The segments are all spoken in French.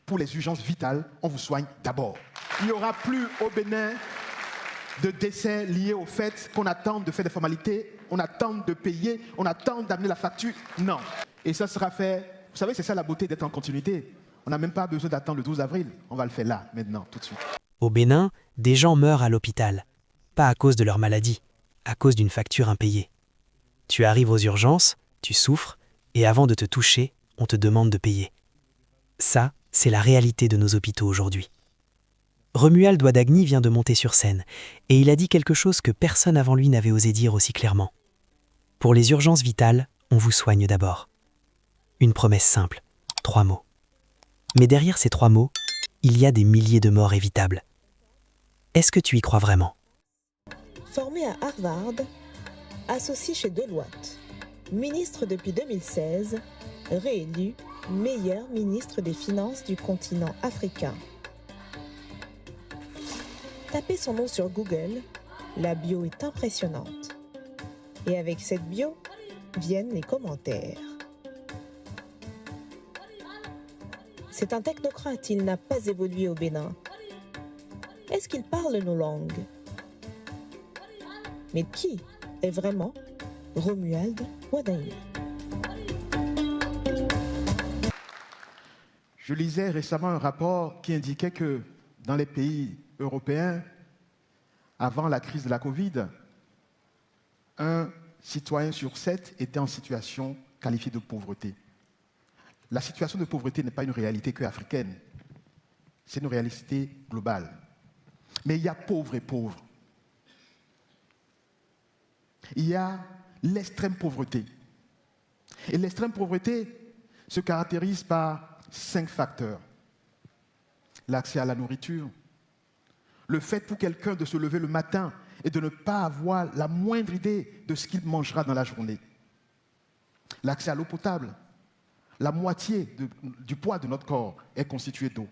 pour les urgences vitales, on vous soigne d'abord. Il n'y aura plus au Bénin de décès liés au fait qu'on attend de faire des formalités, on attend de payer, on attend d'amener la facture. Non. Et ça sera fait, vous savez, c'est ça la beauté d'être en continuité. On n'a même pas besoin d'attendre le 12 avril, on va le faire là, maintenant, tout de suite. Au Bénin, des gens meurent à l'hôpital. Pas à cause de leur maladie, à cause d'une facture impayée. Tu arrives aux urgences, tu souffres, et avant de te toucher, on te demande de payer. Ça, c'est la réalité de nos hôpitaux aujourd'hui. Romuald Ouadagni vient de monter sur scène, et il a dit quelque chose que personne avant lui n'avait osé dire aussi clairement. Pour les urgences vitales, on vous soigne d'abord. Une promesse simple, 3 mots. Mais derrière ces 3 mots, il y a des milliers de morts évitables. Est-ce que tu y crois vraiment ? Formé à Harvard, associé chez Deloitte, ministre depuis 2016, réélu meilleur ministre des Finances du continent africain. Tapez son nom sur Google, la bio est impressionnante. Et avec cette bio, viennent les commentaires. C'est un technocrate, il n'a pas évolué au Bénin. Est-ce qu'il parle nos langues ? Mais qui est vraiment Romuald Ouadagni ? Je lisais récemment un rapport qui indiquait que dans les pays européens, avant la crise de la Covid, un citoyen sur 7 était en situation qualifiée de pauvreté. La situation de pauvreté n'est pas une réalité que africaine, c'est une réalité globale. Mais il y a pauvres et pauvres. Il y a l'extrême pauvreté. Et l'extrême pauvreté se caractérise par 5 facteurs. L'accès à la nourriture, le fait pour quelqu'un de se lever le matin et de ne pas avoir la moindre idée de ce qu'il mangera dans la journée. L'accès à l'eau potable. La moitié du poids de notre corps est constitué d'eau.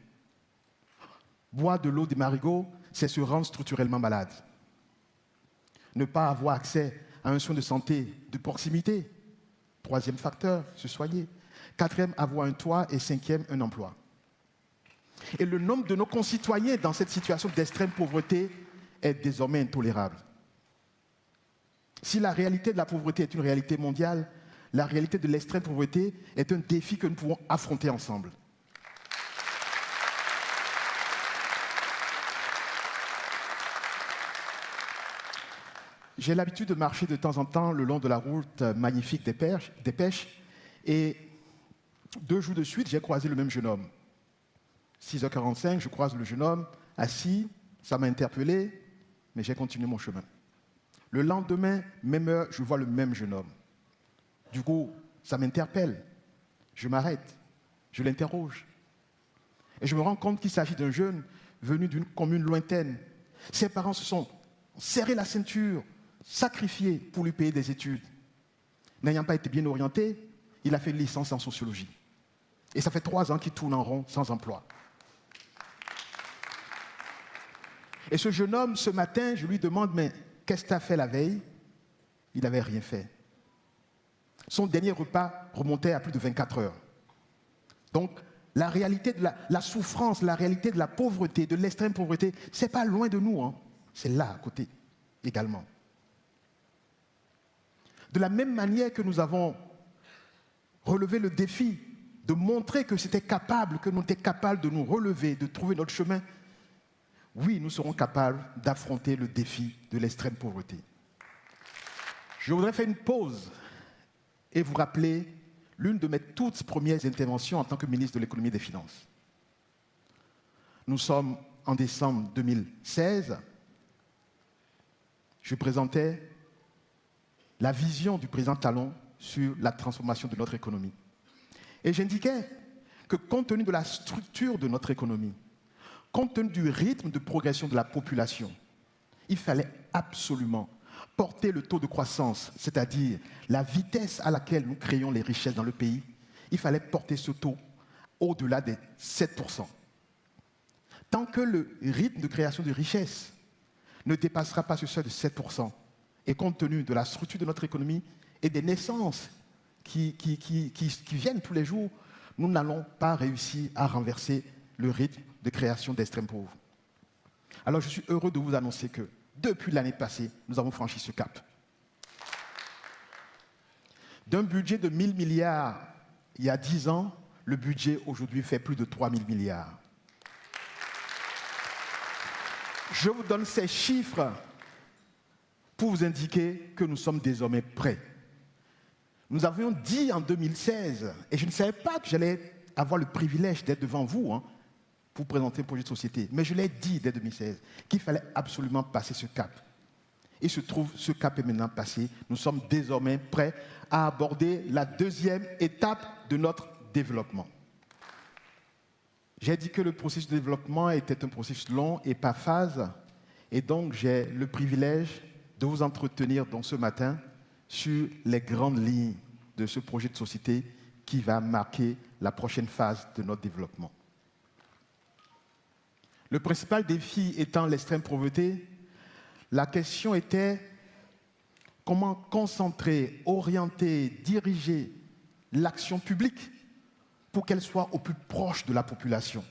Boire de l'eau des marigots, c'est se rendre structurellement malade. Ne pas avoir accès à un soin de santé de proximité. 3e facteur, se soigner. 4e, avoir un toit. Et 5e, un emploi. Et le nombre de nos concitoyens dans cette situation d'extrême pauvreté est désormais intolérable. Si la réalité de la pauvreté est une réalité mondiale, la réalité de l'extrême pauvreté est un défi que nous pouvons affronter ensemble. J'ai l'habitude de marcher de temps en temps le long de la route magnifique des Pêches et 2 jours de suite, j'ai croisé le même jeune homme. 6h45, je croise le jeune homme assis, ça m'a interpellé, mais j'ai continué mon chemin. Le lendemain, même heure, je vois le même jeune homme. Du coup, ça m'interpelle. Je m'arrête, je l'interroge. Et je me rends compte qu'il s'agit d'un jeune venu d'une commune lointaine. Ses parents se sont serrés la ceinture, sacrifiés pour lui payer des études. N'ayant pas été bien orienté, il a fait une licence en sociologie. Et ça fait 3 ans qu'il tourne en rond sans emploi. Et ce jeune homme, ce matin, je lui demande, mais qu'est-ce que tu as fait la veille ? Il n'avait rien fait. Son dernier repas remontait à plus de 24 heures. Donc, la réalité de la souffrance, la réalité de la pauvreté, de l'extrême pauvreté, ce n'est pas loin de nous, hein. C'est là, à côté, également. De la même manière que nous avons relevé le défi de montrer que c'était capable, que nous étions capables de nous relever, de trouver notre chemin, oui, nous serons capables d'affronter le défi de l'extrême pauvreté. Je voudrais faire une pause et vous rappeler l'une de mes toutes premières interventions en tant que ministre de l'économie et des finances. Nous sommes en décembre 2016. Je présentais la vision du président Talon sur la transformation de notre économie. Et j'indiquais que compte tenu de la structure de notre économie, compte tenu du rythme de progression de la population, il fallait absolument porter le taux de croissance, c'est-à-dire la vitesse à laquelle nous créons les richesses dans le pays, il fallait porter ce taux au-delà des 7%. Tant que le rythme de création de richesses ne dépassera pas ce seuil de 7%, et compte tenu de la structure de notre économie et des naissances qui viennent tous les jours, nous n'allons pas réussir à renverser le rythme de création d'extrêmes pauvres. Alors je suis heureux de vous annoncer que depuis l'année passée, nous avons franchi ce cap. D'un budget de 1 000 milliards il y a 10 ans, le budget aujourd'hui fait plus de 3 000 milliards. Je vous donne ces chiffres pour vous indiquer que nous sommes désormais prêts. Nous avions dit en 2016, et je ne savais pas que j'allais avoir le privilège d'être devant vous pour présenter un projet de société, mais je l'ai dit dès 2016 qu'il fallait absolument passer ce cap. Il se trouve, ce cap est maintenant passé. Nous sommes désormais prêts à aborder la deuxième étape de notre développement. J'ai dit que le processus de développement était un processus long et par phase, et donc j'ai le privilège de vous entretenir donc ce matin sur les grandes lignes de ce projet de société qui va marquer la prochaine phase de notre développement. Le principal défi étant l'extrême pauvreté, la question était comment concentrer, orienter, diriger l'action publique pour qu'elle soit au plus proche de la population.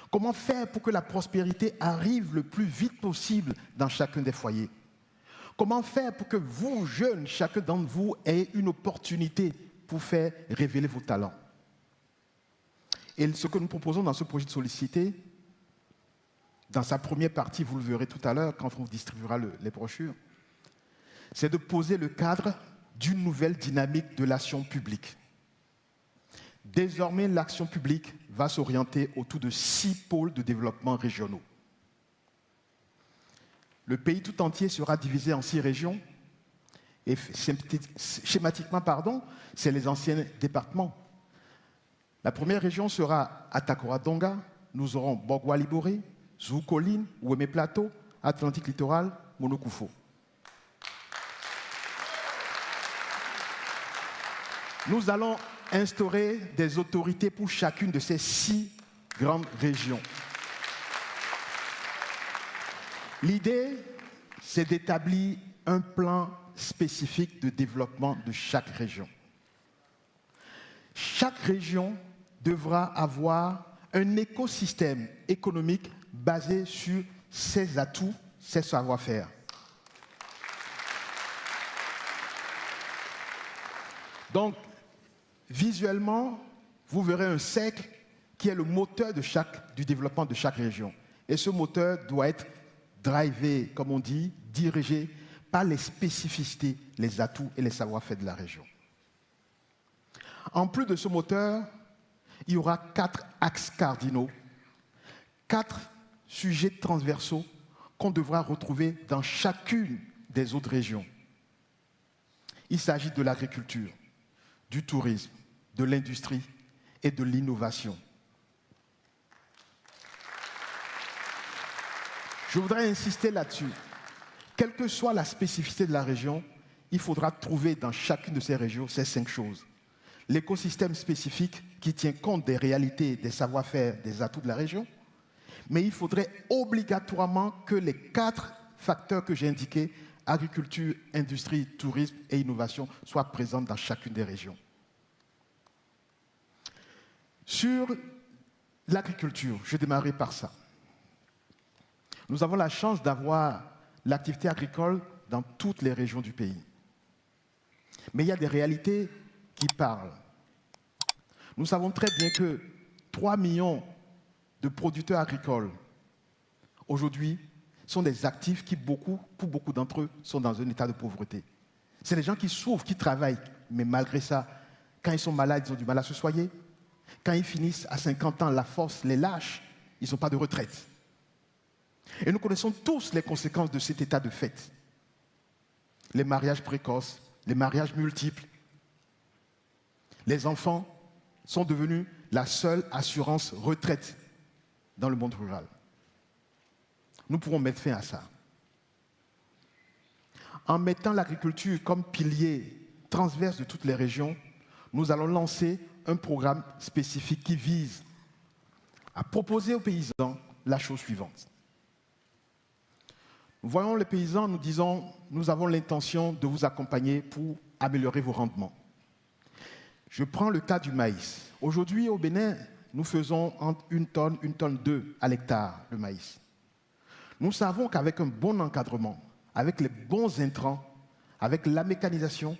Comment faire pour que la prospérité arrive le plus vite possible dans chacun des foyers? Comment faire pour que vous, jeunes, chacun d'entre vous, ayez une opportunité pour faire révéler vos talents? Et ce que nous proposons dans ce projet de société, dans sa première partie, vous le verrez tout à l'heure quand on vous distribuera les brochures, c'est de poser le cadre d'une nouvelle dynamique de l'action publique. Désormais, l'action publique va s'orienter autour de 6 pôles de développement régionaux. Le pays tout entier sera divisé en 6 régions. Et schématiquement, c'est les anciens départements. La première région sera Atakora-Donga. Nous aurons Bogwa-Liboré, Zou-Colline, Ouémé-Plateau, Atlantique Littoral, Monokufo. Nous allons instaurer des autorités pour chacune de ces 6 grandes régions. L'idée, c'est d'établir un plan spécifique de développement de chaque région. Chaque région devra avoir un écosystème économique basé sur ses atouts, ses savoir-faire. Donc, visuellement, vous verrez un cercle qui est le moteur du développement de chaque région. Et ce moteur doit être drivé, comme on dit, dirigé par les spécificités, les atouts et les savoir-faire de la région. En plus de ce moteur, il y aura 4 axes cardinaux, 4 sujets transversaux qu'on devra retrouver dans chacune des autres régions. Il s'agit de l'agriculture, du tourisme, de l'industrie et de l'innovation. Je voudrais insister là-dessus. Quelle que soit la spécificité de la région, il faudra trouver dans chacune de ces régions ces 5 choses. L'écosystème spécifique qui tient compte des réalités, des savoir-faire, des atouts de la région, mais il faudrait obligatoirement que les 4 facteurs que j'ai indiqués, agriculture, industrie, tourisme et innovation, soient présents dans chacune des régions. Sur l'agriculture, je démarrerai par ça. Nous avons la chance d'avoir l'activité agricole dans toutes les régions du pays. Mais il y a des réalités qui parlent. Nous savons très bien que 3 millions de producteurs agricoles, aujourd'hui, sont des actifs qui, pour beaucoup d'entre eux, sont dans un état de pauvreté. C'est des gens qui souffrent, qui travaillent, mais malgré ça, quand ils sont malades, ils ont du mal à se soigner. Quand ils finissent à 50 ans, la force les lâche, ils n'ont pas de retraite. Et nous connaissons tous les conséquences de cet état de fait. Les mariages précoces, les mariages multiples. Les enfants sont devenus la seule assurance retraite dans le monde rural. Nous pourrons mettre fin à ça. En mettant l'agriculture comme pilier transverse de toutes les régions, nous allons lancer un programme spécifique qui vise à proposer aux paysans la chose suivante. Nous voyons les paysans, nous disons, nous avons l'intention de vous accompagner pour améliorer vos rendements. Je prends le cas du maïs. Aujourd'hui, au Bénin, nous faisons entre 1 tonne 2 à l'hectare de maïs. Nous savons qu'avec un bon encadrement, avec les bons intrants, avec la mécanisation,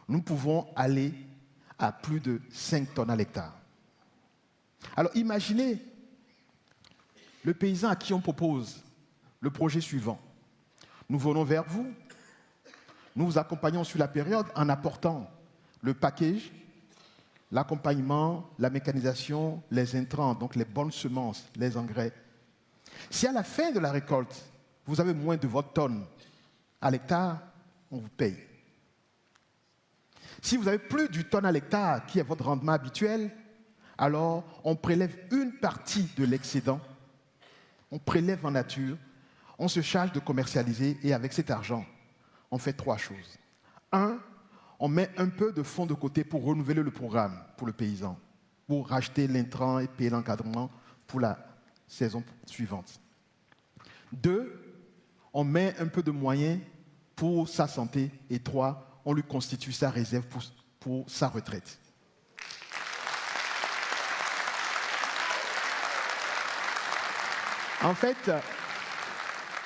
nous pouvons aller à plus de 5 tonnes à l'hectare. Alors imaginez le paysan à qui on propose le projet suivant. Nous venons vers vous, nous vous accompagnons sur la période en apportant le package, l'accompagnement, la mécanisation, les intrants, donc les bonnes semences, les engrais. Si à la fin de la récolte, vous avez moins de votre tonne à l'hectare, on vous paye. Si vous avez plus du tonne à l'hectare, qui est votre rendement habituel, alors on prélève une partie de l'excédent, on prélève en nature, on se charge de commercialiser et avec cet argent, on fait 3 choses. 1, on met un peu de fonds de côté pour renouveler le programme pour le paysan, pour racheter l'intrant et payer l'encadrement pour la saison suivante. 2, on met un peu de moyens pour sa santé. Et 3, on lui constitue sa réserve pour sa retraite. En fait,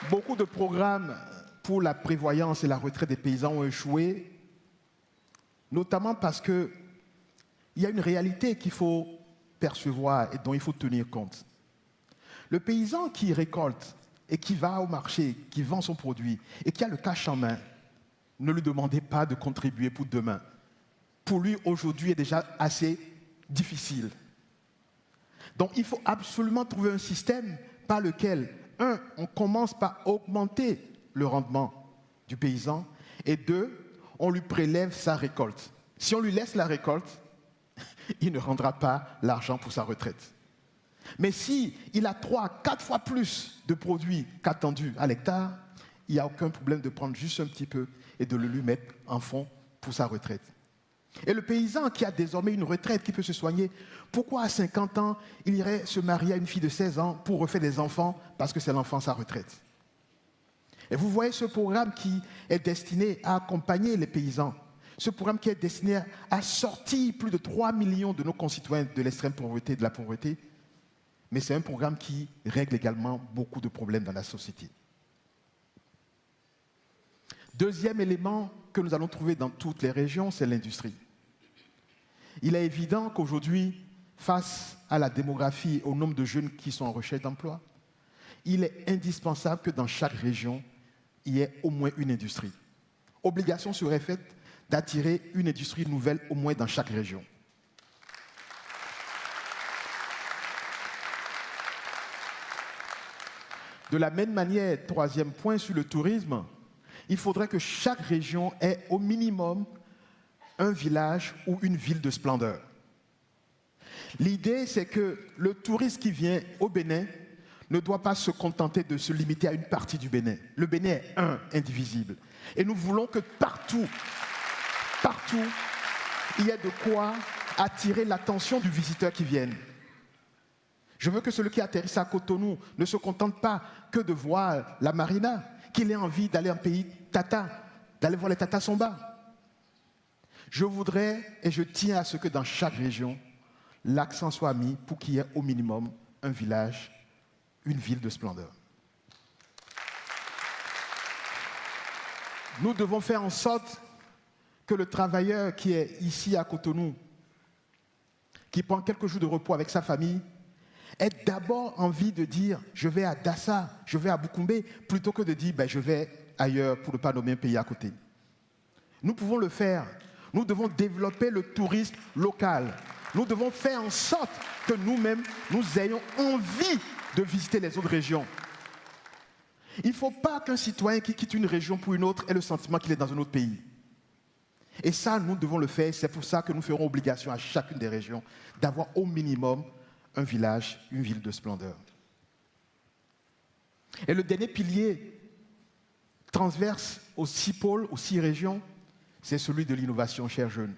beaucoup de programmes pour la prévoyance et la retraite des paysans ont échoué, notamment parce qu'il y a une réalité qu'il faut percevoir et dont il faut tenir compte. Le paysan qui récolte et qui va au marché, qui vend son produit et qui a le cash en main, ne lui demandez pas de contribuer pour demain. Pour lui, aujourd'hui est déjà assez difficile. Donc il faut absolument trouver un système par lequel, 1, on commence par augmenter le rendement du paysan et 2, on lui prélève sa récolte. Si on lui laisse la récolte, il ne rendra pas l'argent pour sa retraite. Mais si il a 3, 4 fois plus de produits qu'attendu à l'hectare, il n'y a aucun problème de prendre juste un petit peu et de le lui mettre en fond pour sa retraite. Et le paysan qui a désormais une retraite, qui peut se soigner, pourquoi à 50 ans, il irait se marier à une fille de 16 ans pour refaire des enfants parce que c'est l'enfant sa retraite? Et vous voyez ce programme qui est destiné à accompagner les paysans, ce programme qui est destiné à sortir plus de 3 millions de nos concitoyens de l'extrême pauvreté, de la pauvreté, mais c'est un programme qui règle également beaucoup de problèmes dans la société. Deuxième élément que nous allons trouver dans toutes les régions, c'est l'industrie. Il est évident qu'aujourd'hui, face à la démographie, au nombre de jeunes qui sont en recherche d'emploi, il est indispensable que dans chaque région, il y ait au moins une industrie. Obligation serait faite d'attirer une industrie nouvelle au moins dans chaque région. De la même manière, 3e point sur le tourisme, il faudrait que chaque région ait au minimum un village ou une ville de splendeur. L'idée, c'est que le touriste qui vient au Bénin ne doit pas se contenter de se limiter à une partie du Bénin. Le Bénin est indivisible. Et nous voulons que partout, il y ait de quoi attirer l'attention du visiteur qui vient. Je veux que celui qui atterrisse à Cotonou ne se contente pas que de voir la marina, qu'il ait envie d'aller en pays tata, d'aller voir les Tata Somba. Je voudrais et je tiens à ce que dans chaque région, l'accent soit mis pour qu'il y ait au minimum un village, une ville de splendeur. Nous devons faire en sorte que le travailleur qui est ici à Cotonou, qui prend quelques jours de repos avec sa famille, ait d'abord envie de dire « je vais à Dassa, je vais à Boukoumbe » plutôt que de dire « je vais ailleurs pour ne pas nommer un pays à côté ». Nous pouvons le faire. Nous devons développer le tourisme local. Nous devons faire en sorte que nous-mêmes, nous ayons envie de visiter les autres régions. Il ne faut pas qu'un citoyen qui quitte une région pour une autre ait le sentiment qu'il est dans un autre pays. Et ça, nous devons le faire. C'est pour ça que nous ferons obligation à chacune des régions d'avoir au minimum un village, une ville de splendeur. Et le dernier pilier transverse aux 6 pôles, aux 6 régions, c'est celui de l'innovation, chers jeunes.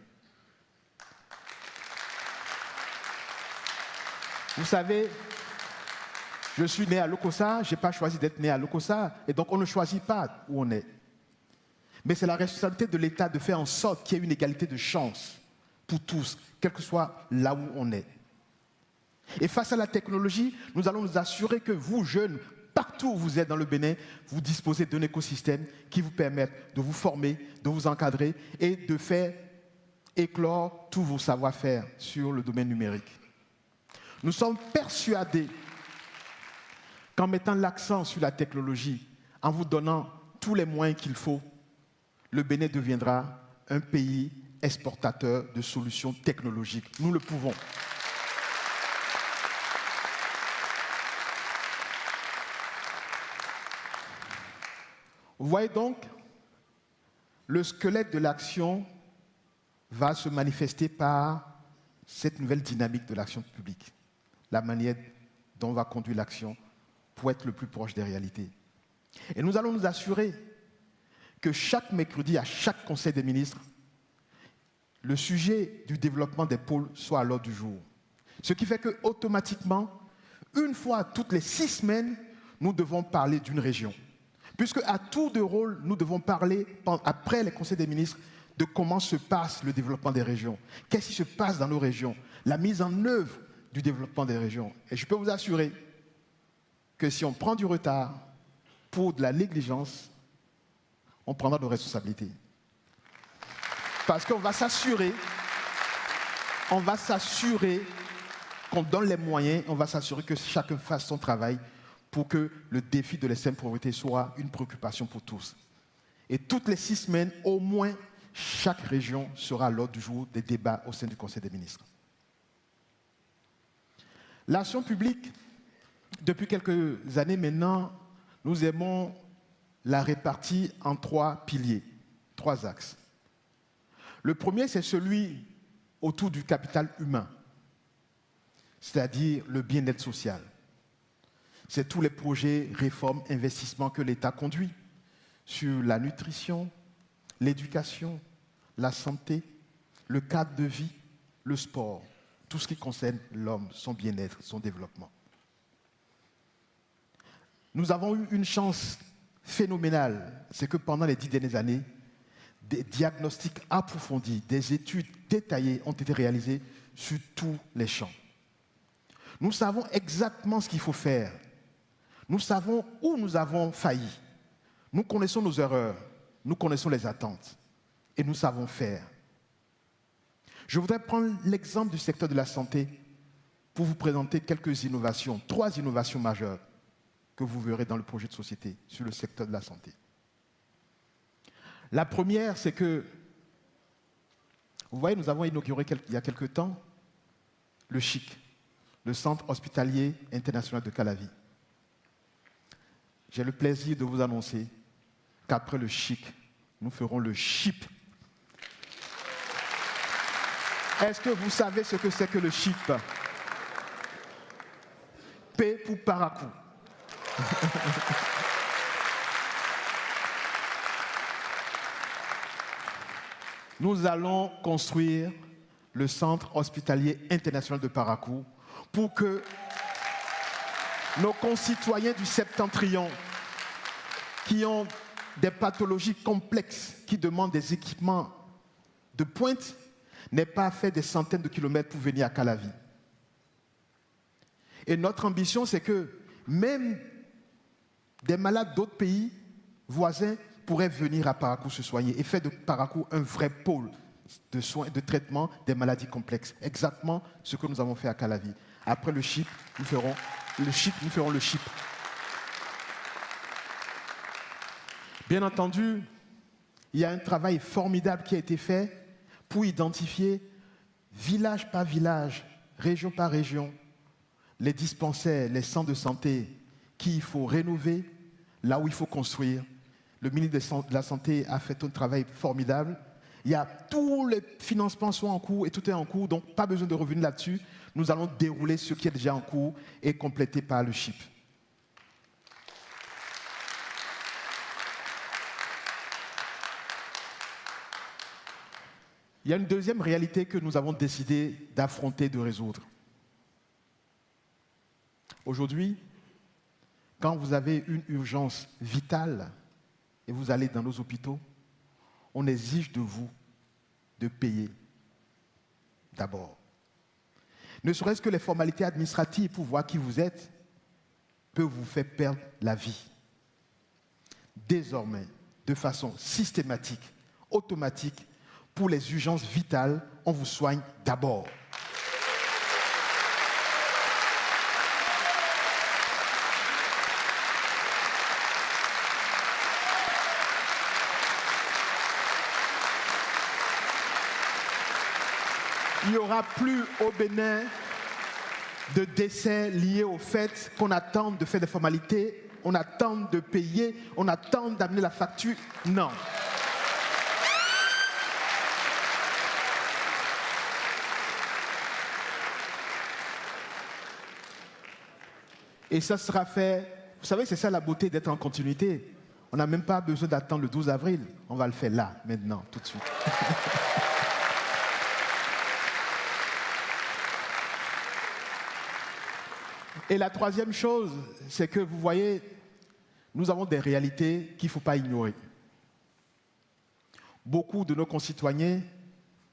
Vous savez, je suis né à Lokossa, je n'ai pas choisi d'être né à Lokossa, et donc on ne choisit pas où on est. Mais c'est la responsabilité de l'État de faire en sorte qu'il y ait une égalité de chance pour tous, quel que soit là où on est. Et face à la technologie, nous allons nous assurer que vous, jeunes, partout où vous êtes dans le Bénin, vous disposez d'un écosystème qui vous permette de vous former, de vous encadrer et de faire éclore tous vos savoir-faire sur le domaine numérique. Nous sommes persuadés qu'en mettant l'accent sur la technologie, en vous donnant tous les moyens qu'il faut, le Bénin deviendra un pays exportateur de solutions technologiques. Nous le pouvons. Vous voyez donc, le squelette de l'action va se manifester par cette nouvelle dynamique de l'action publique, la manière dont on va conduire l'action pour être le plus proche des réalités. Et nous allons nous assurer que chaque mercredi, à chaque Conseil des ministres, le sujet du développement des pôles soit à l'ordre du jour. Ce qui fait qu'automatiquement, une fois toutes les 6 semaines, nous devons parler d'une région. Puisque à tour de rôle, nous devons parler, après les conseils des ministres, de comment se passe le développement des régions. Qu'est-ce qui se passe dans nos régions? La mise en œuvre du développement des régions. Et je peux vous assurer que si on prend du retard pour de la négligence, on prendra nos responsabilités. Parce qu'on va s'assurer qu'on donne les moyens, on va s'assurer que chacun fasse son travail pour que le défi de l'extrême pauvreté soit une préoccupation pour tous. Et toutes les 6 semaines, au moins, chaque région sera à l'ordre du jour des débats au sein du Conseil des ministres. L'action publique, depuis quelques années maintenant, nous aimons la répartir en 3 piliers, 3 axes. Le premier, c'est celui autour du capital humain, c'est-à-dire le bien-être social. C'est tous les projets, réformes, investissements que l'État conduit sur la nutrition, l'éducation, la santé, le cadre de vie, le sport, tout ce qui concerne l'homme, son bien-être, son développement. Nous avons eu une chance phénoménale, c'est que pendant les 10 dernières années, des diagnostics approfondis, des études détaillées ont été réalisées sur tous les champs. Nous savons exactement ce qu'il faut faire. Nous savons où nous avons failli. Nous connaissons nos erreurs, nous connaissons les attentes et nous savons faire. Je voudrais prendre l'exemple du secteur de la santé pour vous présenter quelques innovations, 3 innovations majeures que vous verrez dans le projet de société sur le secteur de la santé. La première, c'est que, vous voyez, nous avons inauguré il y a quelque temps le CHIC, le Centre hospitalier international de Calavi. J'ai le plaisir de vous annoncer qu'après le CHIC, nous ferons le CHIP. Est-ce que vous savez ce que c'est que le CHIP? P pour Paracou. Nous allons construire le Centre hospitalier international de Paracou pour que nos concitoyens du septentrion qui ont des pathologies complexes, qui demandent des équipements de pointe, n'aient pas fait des centaines de kilomètres pour venir à Calavi. Et notre ambition, c'est que même des malades d'autres pays voisins pourraient venir à Paracou se soigner et faire de Paracou un vrai pôle de soins, de traitement des maladies complexes. Exactement ce que nous avons fait à Calavi. Après le CHIP, nous ferons le CHIP. Bien entendu, il y a un travail formidable qui a été fait pour identifier village par village, région par région, les dispensaires, les centres de santé qu'il faut rénover, là où il faut construire. Le ministre de la Santé a fait un travail formidable. Il y a tous les financements sont en cours et tout est en cours, donc pas besoin de revenir là-dessus. Nous allons dérouler ce qui est déjà en cours et compléter par le CHIP. Il y a une deuxième réalité que nous avons décidé d'affronter, de résoudre. Aujourd'hui, quand vous avez une urgence vitale et vous allez dans nos hôpitaux, on exige de vous de payer d'abord. Ne serait-ce que les formalités administratives pour voir qui vous êtes peuvent vous faire perdre la vie. Désormais, de façon systématique, automatique, pour les urgences vitales, on vous soigne d'abord. Il n'y aura plus au Bénin de décès liés au fait qu'on attend de faire des formalités, on attend de payer, on attend d'amener la facture. Non. Et ça sera fait, vous savez, c'est ça la beauté d'être en continuité. On n'a même pas besoin d'attendre le 12 avril, on va le faire là, maintenant, tout de suite. Et la troisième chose, c'est que vous voyez, nous avons des réalités qu'il ne faut pas ignorer. Beaucoup de nos concitoyens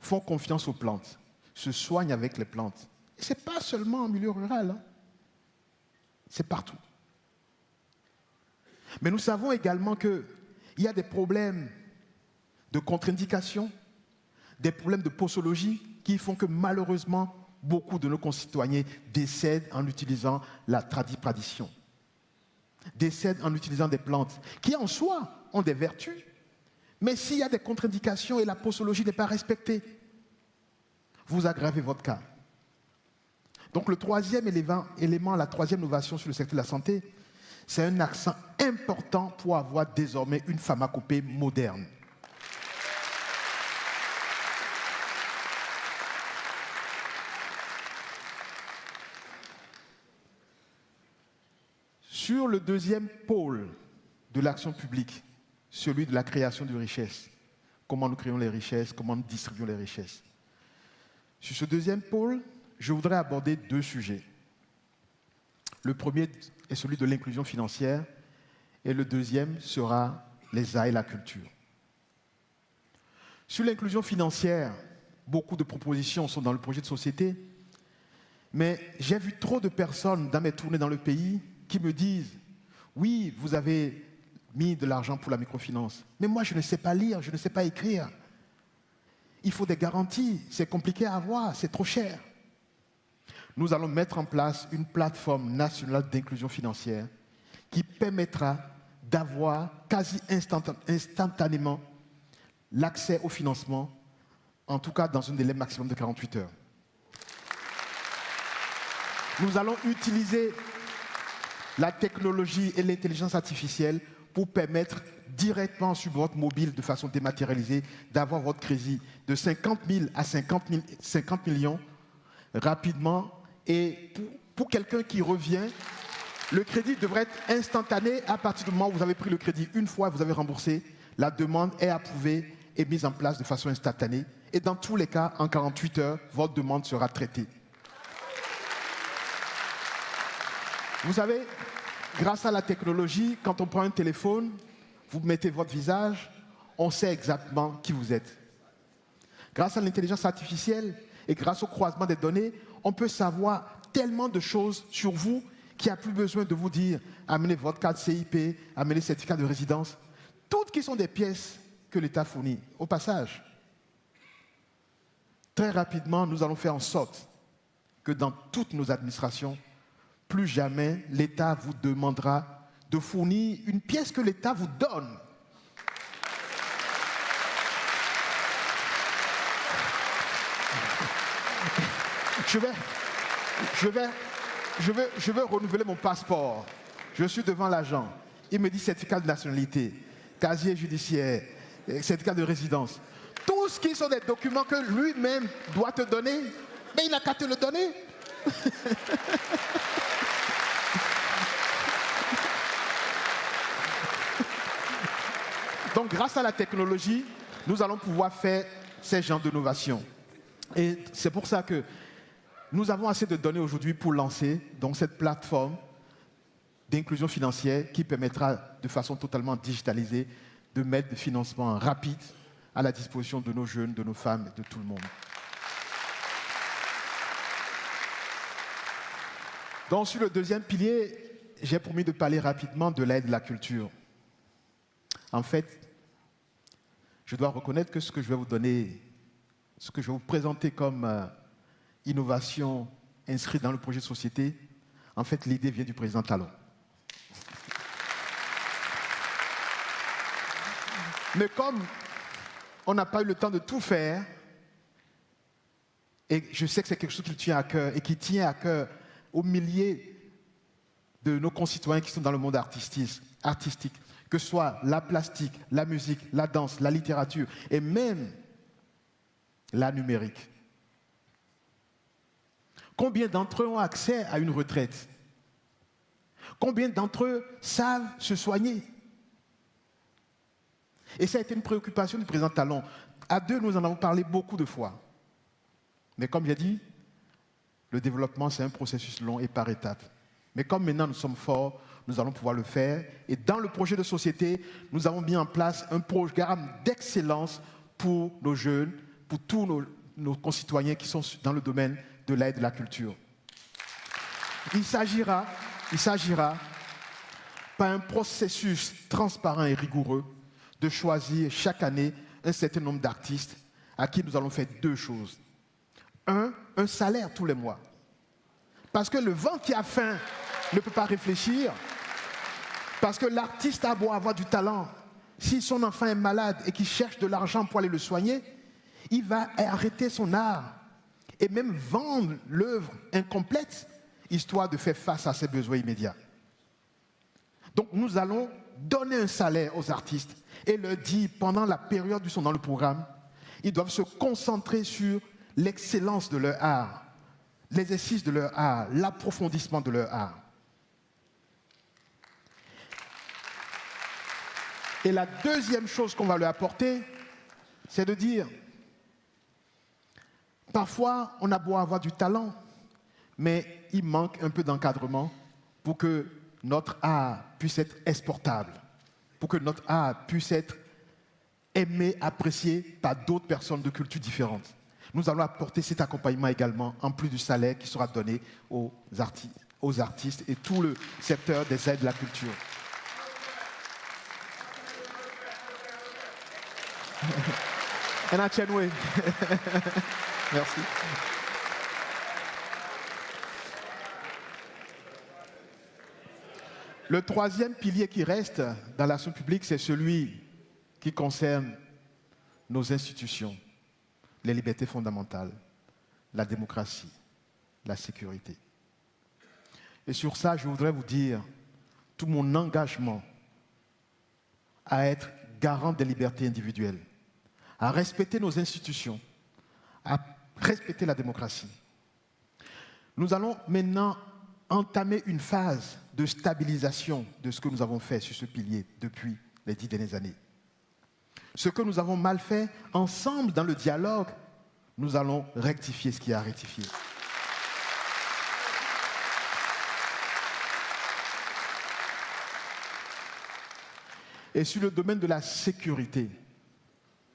font confiance aux plantes, se soignent avec les plantes. Et ce n'est pas seulement en milieu rural, hein. C'est partout. Mais nous savons également qu'il y a des problèmes de contre-indication, des problèmes de posologie qui font que malheureusement, beaucoup de nos concitoyens décèdent en utilisant la tradition, décèdent en utilisant des plantes qui en soi ont des vertus, mais s'il y a des contre-indications et la posologie n'est pas respectée, vous aggravez votre cas. Donc le troisième élément, la troisième innovation sur le secteur de la santé, c'est un accent important pour avoir désormais une pharmacopée moderne. Sur le deuxième pôle de l'action publique, celui de la création de richesses, comment nous créons les richesses, comment nous distribuons les richesses. Sur ce deuxième pôle, je voudrais aborder deux sujets. Le premier est celui de l'inclusion financière et le deuxième sera les arts et la culture. Sur l'inclusion financière, beaucoup de propositions sont dans le projet de société, mais j'ai vu trop de personnes dans mes tournées dans le pays qui me disent « Oui, vous avez mis de l'argent pour la microfinance, mais moi je ne sais pas lire, je ne sais pas écrire. Il faut des garanties, c'est compliqué à avoir, c'est trop cher. » Nous allons mettre en place une plateforme nationale d'inclusion financière qui permettra d'avoir quasi instantanément l'accès au financement, en tout cas dans un délai maximum de 48 heures. Nous allons utiliser la technologie et l'intelligence artificielle pour permettre directement sur votre mobile, de façon dématérialisée, d'avoir votre crédit de 50 000 à 50 millions rapidement. Et pour quelqu'un qui revient, le crédit devrait être instantané à partir du moment où vous avez pris le crédit une fois et vous avez remboursé. La demande est approuvée et mise en place de façon instantanée. Et dans tous les cas, en 48 heures, votre demande sera traitée. Vous savez, grâce à la technologie, quand on prend un téléphone, vous mettez votre visage, on sait exactement qui vous êtes. Grâce à l'intelligence artificielle et grâce au croisement des données, on peut savoir tellement de choses sur vous qu'il n'y a plus besoin de vous dire amenez votre carte CIP, amenez le certificat de résidence, toutes qui sont des pièces que l'État fournit. Au passage, très rapidement, nous allons faire en sorte que dans toutes nos administrations, plus jamais l'État vous demandera de fournir une pièce que l'État vous donne. Je veux renouveler mon passeport. Je suis devant l'agent. Il me dit certificat de nationalité, casier judiciaire, certificat de résidence. Tout ce qui sont des documents que lui-même doit te donner, mais il n'a qu'à te le donner. Donc, grâce à la technologie, nous allons pouvoir faire ces genres d'innovation. Et c'est pour ça que nous avons assez de données aujourd'hui pour lancer donc, cette plateforme d'inclusion financière qui permettra de façon totalement digitalisée de mettre des financements rapides à la disposition de nos jeunes, de nos femmes et de tout le monde. Donc, sur le deuxième pilier, j'ai promis de parler rapidement de l'aide de la culture. En fait, je dois reconnaître que ce que je vais vous donner, ce que je vais vous présenter comme innovation inscrite dans le projet de société, en fait, l'idée vient du président Talon. Mais comme on n'a pas eu le temps de tout faire, et je sais que c'est quelque chose qui tient à cœur et qui tient à cœur aux milliers de nos concitoyens qui sont dans le monde artistique, que ce soit la plastique, la musique, la danse, la littérature et même la numérique. Combien d'entre eux ont accès à une retraite? Combien d'entre eux savent se soigner? Et ça a été une préoccupation du président Talon. À deux, nous en avons parlé beaucoup de fois. Mais comme j'ai dit, le développement, c'est un processus long et par étapes. Mais comme maintenant nous sommes forts, nous allons pouvoir le faire. Et dans le projet de société, nous avons mis en place un programme d'excellence pour nos jeunes, pour tous nos concitoyens qui sont dans le domaine de l'aide de la culture. Il s'agira, par un processus transparent et rigoureux, de choisir chaque année un certain nombre d'artistes à qui nous allons faire deux choses. Un salaire tous les mois. Parce que le vent qui a faim ne peut pas réfléchir. Parce que l'artiste a beau avoir du talent. Si son enfant est malade et qu'il cherche de l'argent pour aller le soigner, il va arrêter son art et même vendre l'œuvre incomplète, histoire de faire face à ses besoins immédiats. Donc nous allons donner un salaire aux artistes et leur dire, pendant la période où ils sont dans le programme, ils doivent se concentrer sur l'excellence de leur art, l'exercice de leur art, l'approfondissement de leur art. Et la deuxième chose qu'on va leur apporter, c'est de dire, parfois on a beau avoir du talent, mais il manque un peu d'encadrement pour que notre art puisse être exportable, pour que notre art puisse être aimé, apprécié par d'autres personnes de cultures différentes. Nous allons apporter cet accompagnement également, en plus du salaire qui sera donné aux artistes et tout le secteur des aides de la culture. Merci. Le troisième pilier qui reste dans l'action publique, c'est celui qui concerne nos institutions, les libertés fondamentales, la démocratie, la sécurité. Et sur ça, je voudrais vous dire tout mon engagement à être garant des libertés individuelles, à respecter nos institutions, à respecter la démocratie. Nous allons maintenant entamer une phase de stabilisation de ce que nous avons fait sur ce pilier depuis les 10 dernières années. Ce que nous avons mal fait, ensemble dans le dialogue, nous allons rectifier ce qui est à rectifier. Et sur le domaine de la sécurité,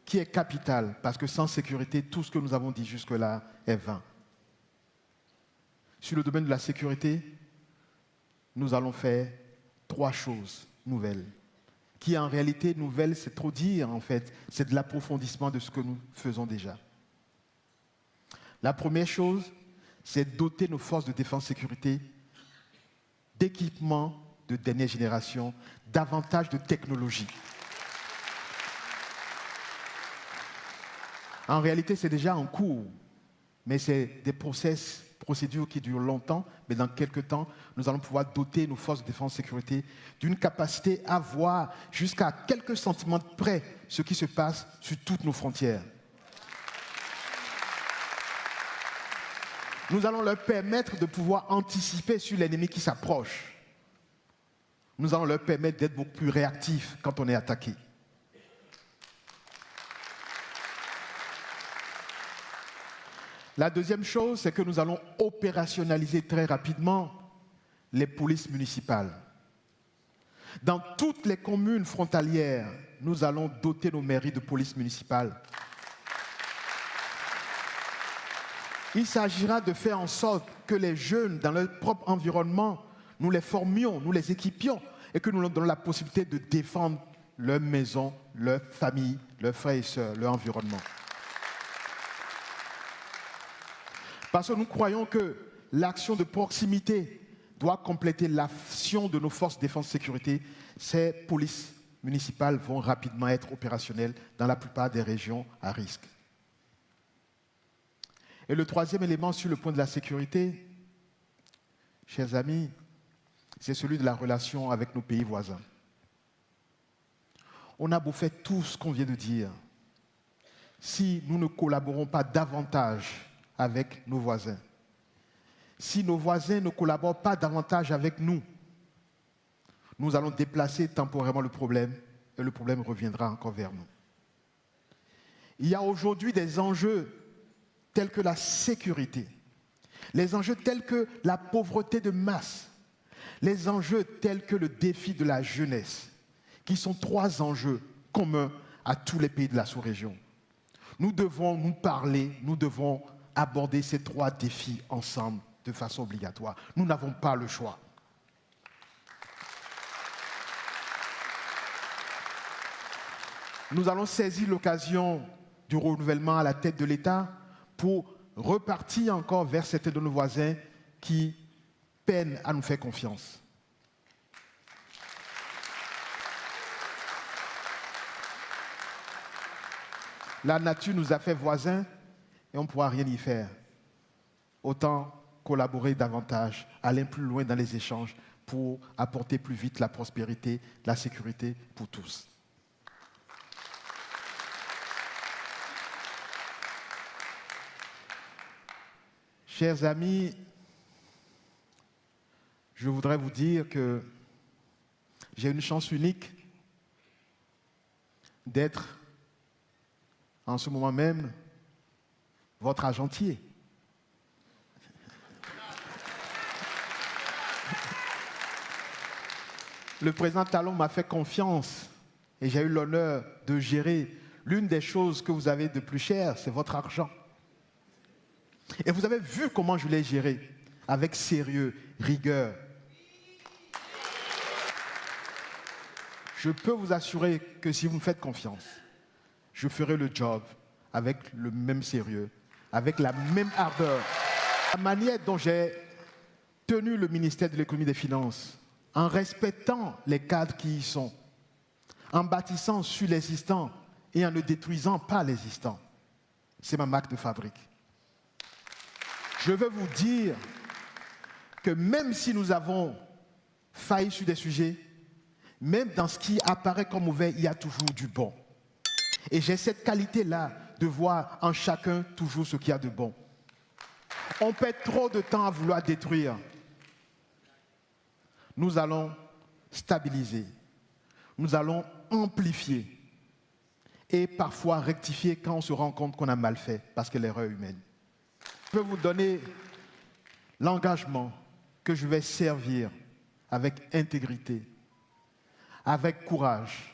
qui est capital, parce que sans sécurité, tout ce que nous avons dit jusque-là est vain. Sur le domaine de la sécurité, nous allons faire 3 choses nouvelles. Qui en réalité, nouvelles, c'est trop dire en fait, c'est de l'approfondissement de ce que nous faisons déjà. La première chose, c'est doter nos forces de défense-sécurité d'équipements de dernière génération, davantage de technologie. En réalité, c'est déjà en cours, mais c'est des procédures qui durent longtemps, mais dans quelques temps, nous allons pouvoir doter nos forces de défense et sécurité d'une capacité à voir jusqu'à quelques centimètres près ce qui se passe sur toutes nos frontières. Nous allons leur permettre de pouvoir anticiper sur l'ennemi qui s'approche. Nous allons leur permettre d'être beaucoup plus réactifs quand on est attaqué. La deuxième chose, c'est que nous allons opérationnaliser très rapidement les polices municipales. Dans toutes les communes frontalières, nous allons doter nos mairies de polices municipales. Il s'agira de faire en sorte que les jeunes, dans leur propre environnement, nous les formions, nous les équipions et que nous leur donnions la possibilité de défendre leur maison, leur famille, leurs frères et sœurs, leur environnement. Parce que nous croyons que l'action de proximité doit compléter l'action de nos forces de défense et sécurité. Ces polices municipales vont rapidement être opérationnelles dans la plupart des régions à risque. Et le troisième élément sur le point de la sécurité, chers amis, c'est celui de la relation avec nos pays voisins. On a beau faire tout ce qu'on vient de dire, si nous ne collaborons pas davantage avec nos voisins, si nos voisins ne collaborent pas davantage avec nous, nous allons déplacer temporairement le problème et le problème reviendra encore vers nous. Il y a aujourd'hui des enjeux tels que la sécurité, les enjeux tels que la pauvreté de masse, les enjeux tels que le défi de la jeunesse, qui sont trois enjeux communs à tous les pays de la sous-région. Nous devons nous parler, nous devons aborder ces trois défis ensemble de façon obligatoire. Nous n'avons pas le choix. Nous allons saisir l'occasion du renouvellement à la tête de l'État pour repartir encore vers certains de nos voisins qui peinent à nous faire confiance. La nature nous a fait voisins et on ne pourra rien y faire. Autant collaborer davantage, aller plus loin dans les échanges pour apporter plus vite la prospérité, la sécurité pour tous. Chers amis, je voudrais vous dire que j'ai une chance unique d'être en ce moment même votre agentier. Le président Talon m'a fait confiance et j'ai eu l'honneur de gérer l'une des choses que vous avez de plus cher, c'est votre argent. Et vous avez vu comment je l'ai géré, avec sérieux, rigueur. Je peux vous assurer que si vous me faites confiance, je ferai le job avec le même sérieux, avec la même ardeur. La manière dont j'ai tenu le ministère de l'économie et des finances, en respectant les cadres qui y sont, en bâtissant sur l'existant et en ne détruisant pas l'existant, c'est ma marque de fabrique. Je veux vous dire que même si nous avons failli sur des sujets, même dans ce qui apparaît comme mauvais, il y a toujours du bon. Et j'ai cette qualité-là de voir en chacun toujours ce qu'il y a de bon. On perd trop de temps à vouloir détruire. Nous allons stabiliser, nous allons amplifier et parfois rectifier quand on se rend compte qu'on a mal fait, parce que l'erreur est humaine. Je peux vous donner l'engagement que je vais servir avec intégrité, avec courage,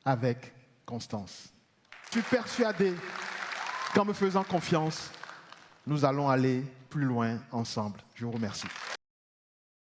avec constance. Je suis persuadé qu'en me faisant confiance, nous allons aller plus loin ensemble. Je vous remercie.